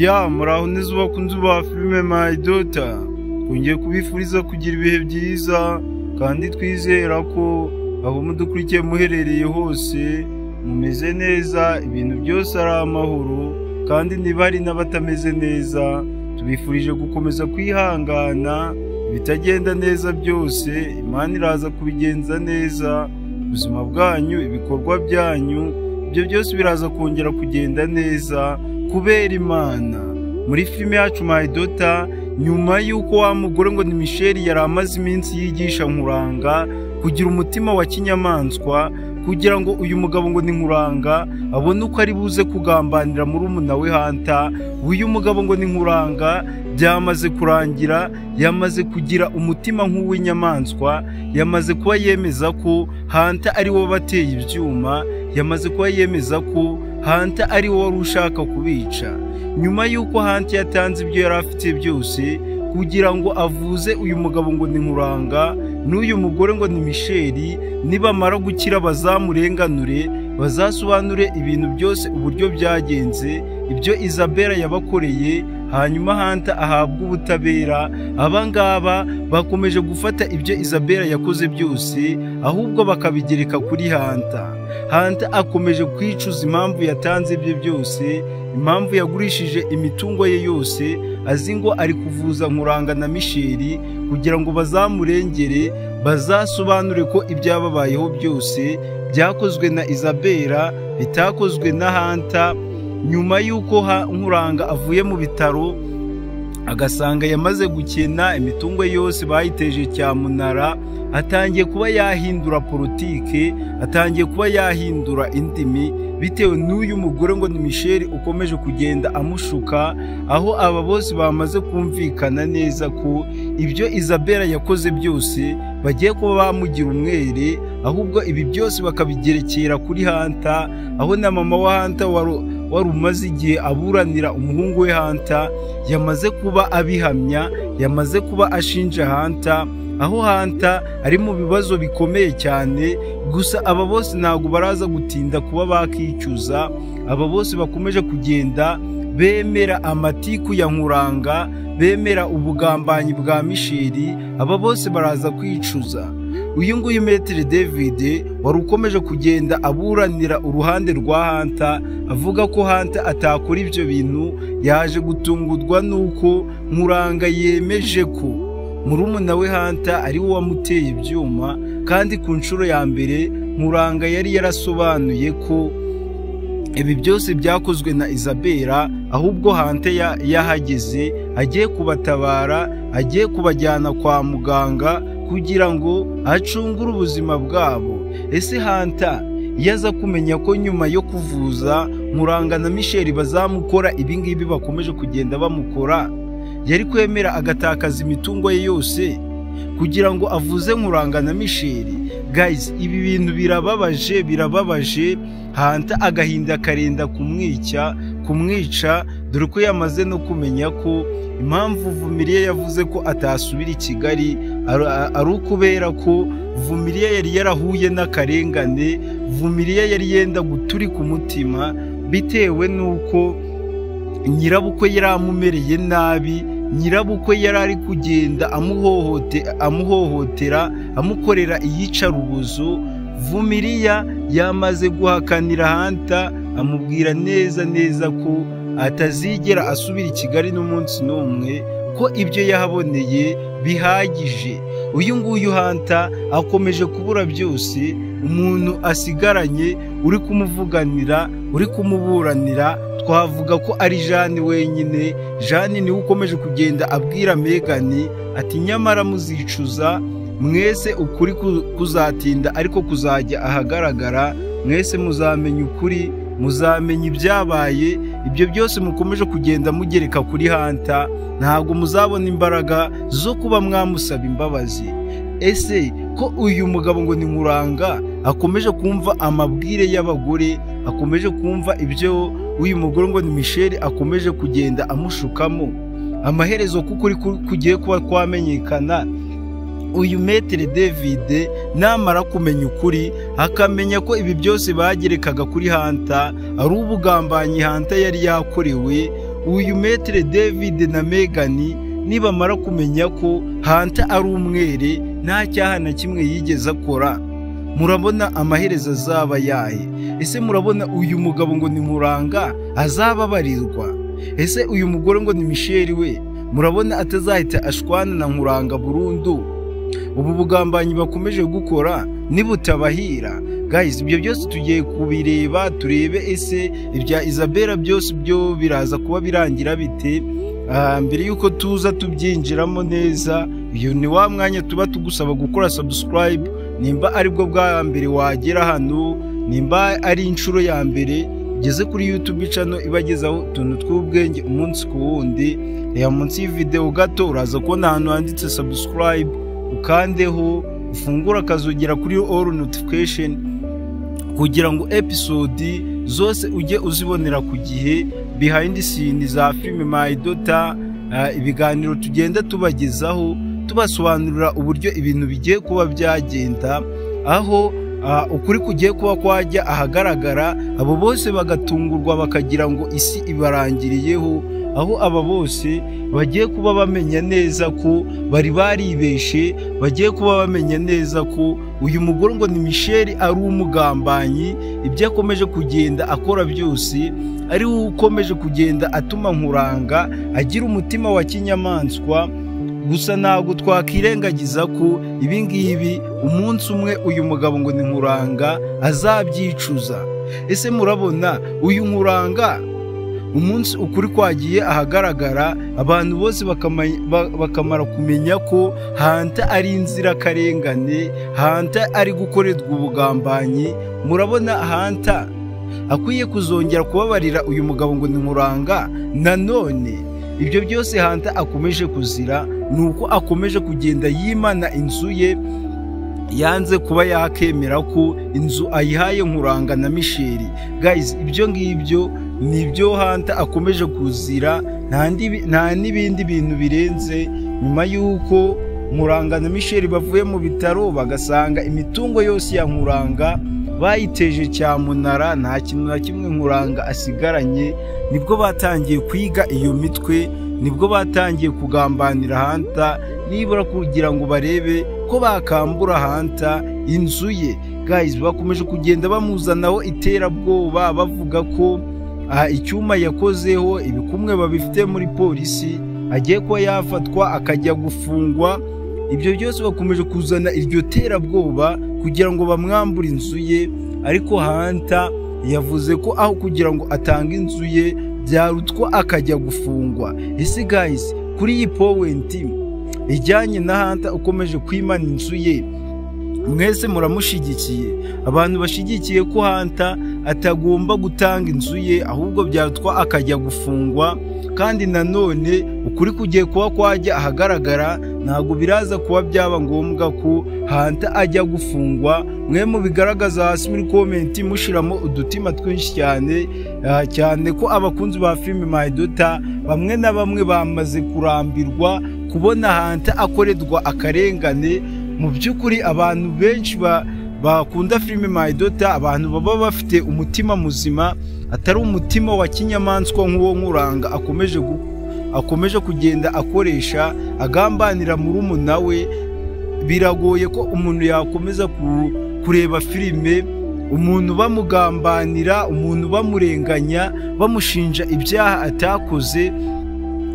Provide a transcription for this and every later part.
muraho neza bakunzi ba filime My Daughter. Twongeye kubifuriza kugira ibihe byiza kandi twizera ko aho mudukurikiye muherereye hose mumeze neza, ibintu byose ari amahoro, kandi niba hari n'abatameze neza tubifurije gukomeza kwihangana. Bitagenda neza byose Imana iraza kubigenza neza. Ubuzima bwanyu, ibikorwa byanyu, ibyo byose biraza kongera kugenda neza kubera Imana. Muri filime yacu My Daughter, nyuma y'uko wa mugore ngo ni Michelle yari amaze iminsi yigisha Nkuranga kugira umutima wa kinyamaswa, kugira ngo uyu mugabo ngo ni Nkuranga abone uko ari buze kugambanira murumuna we Hunter. Uyu mugabo ngo ni Nkuranga byamaze kurangira, yamaze kugira umutima nk'uw'inyamaswa, yamaze kuba yemeza ko Hunter ari wo bateye ibyuma, yamaze kuba yemeza ko Hunter ari wo wari ushaka kubica. Nyuma y'uko Hunter yatanze ibyo yari afite byose kugira ngo avuze uyu mugabo ngo ni Nkuranga n'uyu mugore ngo ni Michelle, nibamara gukira bazamurenganure, bazasobanure ibintu byose uburyo byagenze, ibyo Isabella yabakoreye, hanyuma Hunter ahabwa ubutabera. Abangaba bakomeje gufata ibyo Isabella yakoze byose ahubwo bakabigereka kuri Hunter. Hunter akomeje kwicuza impamvu yatanze ibyo byose, impamvu yagurishije imitungo ye yose, azi ngo ari kuvuza Nkuranga na Michelle kugira ngo bazamurengere, bazasobanure ko ibyababayeho byose byakozwe na Isabella, bitakozwe na Hunter. Nyuma y'uko Nkuranga avuye mu bitaro agasanga yamaze gukena, imitungo yose bayiteje cyamunara, atangiye kuba yahindura politike, atangiye kuba yahindura indimi bitewe n'uyu mugore ngo ni Michelle ukomeje kugenda amushuka, aho aba bose bamaze kumvikana neza ko ibyo Isabella yakoze byose bagiye kuba bamugira umwere, ahubwo ibi byose bakabigerekera kuri Hunter, aho na mama wa Hunter wari umaze igihe aburanira umuhungu we Hunter yamaze kuba abihamya, yamaze kuba ashinja Hunter, aho Hunter ari mu bibazo bikomeye cyane. Gusa aba bose ntabwo baraza gutinda kuba bakicuza, aba bose bakomeje kugenda bemera amatiku ya Nkuranga, bemera ubugambanyi bwa Michelle, aba bose baraza kwicuza. Uyu nguyu Maître David wari ukomeje kugenda aburanira uruhande rwa Hunter, avuga ko Hunter atakora ibyo bintu, yaje gutungurwa nuko Nkuranga yemeje ko murumuna we Hunter ari we wamuteye ibyuma, kandi ku nshuro ya mbere Nkuranga yari yarasobanuye ko ibi byose byakozwe na Isabella, ahubwo Hunter yahageze agiye kubatabara, agiye kubajyana kwa muganga kugira ngo acungure ubuzima bwabo. Ese Hunter yaza kumenya ko nyuma yo kuvuza Nkuranga na Michelle bazamukora ibingibi bakomeje kugenda bamukora, yari kwemera agatakaza imitungo ye yose kugira ngo avuze Nkuranga na Michelle? Guys, ibi bintu birababaje. Hunter agahinda karenda kumwica, dore ko yamaze no kumenya ko impamvu Vumiliya yavuze ko atasubira i Kigali ari ukubera ko Vumiliya yari yarahuye n'akarengane, Vumiliya yari yenda guturika umutima bitewe n'uko nyirabukwe yari amumereye nabi, nyirabukwe yari ari kugenda amuhohotera, amukorera iyicarubozo. Vumiliya yamaze guhakanira Hunter, amubwira neza ko atazigera asubira i Kigali n'umunsi n'umwe, ko ibyo yahaboneye bihagije. Uyu nguyu Hunter akomeje kubura byose, umuntu asigaranye uri kumuvuganira, uri kumuburanira, twavuga ko ari Jeanne wenyine. Jeanne niwe ukomeje kugenda abwira Megan ati nyamara muzicuza mwese, ukuri kuzatinda ariko kuzajya ahagaragara, mwese muzamenya ukuri, muzamenya ibyabaye. Ibyo byose mukomeje kugenda mugereka kuri Hunter, ntabwo muzabona imbaraga zo kuba mwamusaba imbabazi. Ese ko uyu mugabo ngo ni Nkuranga akomeje kumva amabwire y'abagore, akomeje kumva ibyo uyu mugore ngo ni Michelle akomeje kugenda amushukamo, amaherezo kukuri kugiye kuba kwamenyekana, uyu Maître David namara kumenya ukuri, akamenya ko ibi byose bagerekaga kuri Hunter ari ubugambanyi Hunter yari yakorewe, uyu Maître David na Megan nibamara kumenya ko Hunter ari umwere nta cyaha na kimwe yigeze akora, murabona amaherezo azaba yahe? Ese murabona uyu mugabo ngo ni Nkuranga azababarirwa? Ese uyu mugore ngo ni Michelle we murabona atazahita ashwana na Nkuranga burundu? Ubu bugambanyi bakomeje gukora nibutabahira guys, ibyo byose tugiye kubireba, turebe ese ibya Isabella byose byo biraza kuba birangira bite. Mbere yuko tuza tubyinjiramo neza, iyo ni wa mwanya tuba tugusaba gukora subscribe nimba aribwo bwa mbere wagera hano, nimba ari inshuro ya mbere ugeze kuri YouTube channel ibagezaho tuntu tw'ubwenge umunsi ku wundi. Reba munsi y'video gato uraza kubona ahantu handitse subscribe, ukandeho ufungura akazogera kuri all notification kugira ngo episode zose ujye uzibonera ku gihe, behind the scenes za filime My Daughter, ibiganiro tugenda tubagezaho tubasobanurira uburyo ibintu bigiye kuba byagenda, aho ukuri kugiye kuba kwajya ahagaragara, abo bose bagatungurwa bakagira ngo isi ibarangiriyeho, aho aba bose bagiye kuba bamenya neza ko bari baribeshe, bagiye kuba bamenya neza ko uyu mugore ngo ni Michelle ari umugambanyi, ibyo akomeje kugenda akora byose ari ukomeje kugenda atuma Nkuranga agira umutima wa kinyamaswa. Gusa ntabwo twakirengagiza ko ibingibi umunsi umwe uyu mugabo ngo ni Nkuranga azabyicuza. Ese murabona uyu Nkuranga umunsi ukuri kwagiye ahagaragara, abantu bose bakamara kumenya ko Hunter ari inzirakarengane, Hunter ari gukorerwa ubugambanyi. Murabona Hunter akwiye kuzongera kubabarira uyu mugabo ngo ni Nkuranga. Nanone ibyo byose Hunter akomeje kuzira nuko akomeje kugenda yimana inzu ye, yanze kuba yakemera ko inzu ayihaye Nkuranga na Michelle. Guys, ibyo ngibyo nibyo Hunter akomeje kuzira, nta n'ibindi bintu birenze. Nyuma y'uko Nkuranga na Michelle bavuye mu bitaro bagasanga imitungo yose ya Nkuranga bayiteje cyamunara, nta kintu na kimwe Nkuranga asigaranye, nibwo batangiye kwiga iyo mitwe, nibwo batangiye kugambanira Hunter nibura kugira ngo barebe ko bakambura Hunter inzu ye. Guys, bakomeje kugenda bamuzanaho iterabwoba bavuga ko icyuma yakozeho ibikumwe babifite muri polisi, agiye kuba yafatwa akajya gufungwa. Ibyo byose bakomeje kuzana iryo terabwoba kugira ngo bamwambure inzu ye, ariko Hunter yavuze ko aho kugira ngo atange inzu ye byarutwa akajya gufungwa. Ese guys, kuri iyi point ijyanye na Hunter ukomeje kwimana inzu ye, mwese muramushigikiye? Abantu bashigikiye ko Hunter atagomba gutanga inzu ye ahubwo byarutwa akajya gufungwa, kandi nanone ukuri kugiye kuba kwajya ahagaragara, ntabwo biraza kuba byaba ngombwa ko Hunter ajya gufungwa. Mwe mu bigaragaza hasi muri comment mushiramo udutima twinshi cyane ko abakunzi ba filime My Daughter bamwe na bamwe bamaze kurambirwa kubona Hunter akorerwa akarengane. Mu by'ukuri abantu benshi bakunda filime My Daughter, abantu baba bafite umutima muzima, atari umutima wa kinyamaswa nk'uwo Nkuranga akomeje kugenda akoresha agambanira murumuna we. Biragoye ko umuntu yakomeza kureba filime umuntu bamugambanira, umuntu bamurenganya, bamushinja ibyaha atakoze.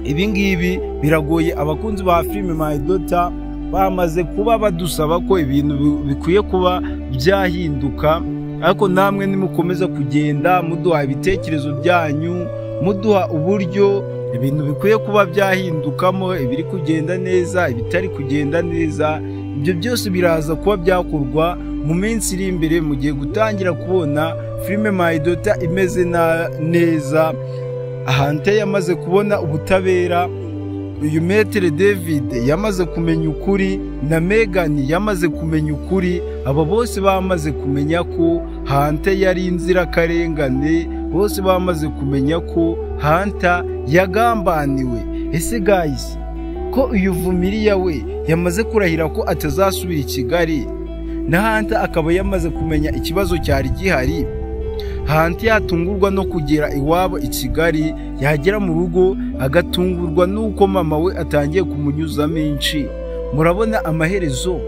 Ibi ngibi biragoye. Abakunzi ba filime My Daughter bamaze kuba badusaba ko ibintu bikwiye kuba byahinduka, ariko namwe nimukomeza kugenda muduha ibitekerezo byanyu, muduha uburyo ibintu bikwiye kuba byahindukamo, ibiri kugenda neza, ibitari kugenda neza, ibyo byose biraza kuba byakorwa mu minsi iri imbere. Mugiye gutangira kubona filime My Daughter imeze neza. Hunter yamaze kubona ubutabera, uyu Maître David yamaze kumenya ukuri, na Megan yamaze kumenya ukuri. Aba bose bamaze kumenya ko Hunter yari inzirakarengane, bose bamaze kumenya ko Hunter yagambaniwe. Ese guys, ko uyu Vumiriya we yamaze kurahira ko atazasubira i Kigali, na Hunter akaba yamaze kumenya ikibazo cyari gihari, hanti yatungurwa no kugera iwabo i Kigali, yagera mu rugo agatungurwa nuko mama we atangiye kumunyuzamo inshi. Murabona amaherezo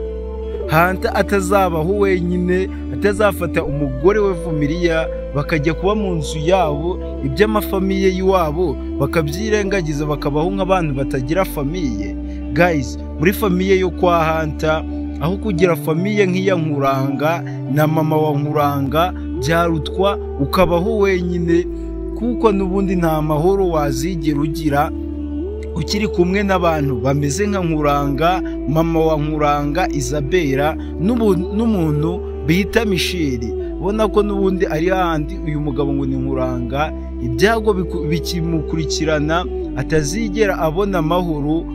Hanta atazabaho wenyine, atazafata umugore we Vumiliya bakajya kuba mu nzu yabo, iby'amafamiye y'iwabo bakabyirengagiza bakabaho nk'abantu batagira famiye. Guys, muri famiye yo kwa Hanta aho kugira famiye nk'iya Nkuranga na mama wa Nkuranga, byarutwa ukabaho wenyine, kuko n'ubundi nta mahoro wazigera ugira ukiri kumwe n'abantu bameze nka Nkuranga, mama wa Nkuranga Isabella n'umuntu bita Michel. Ubona ko n'ubundi ari handi uyu mugabo ngo ni Nkuranga, ibyago bikimukurikirana atazigera abona amahoro.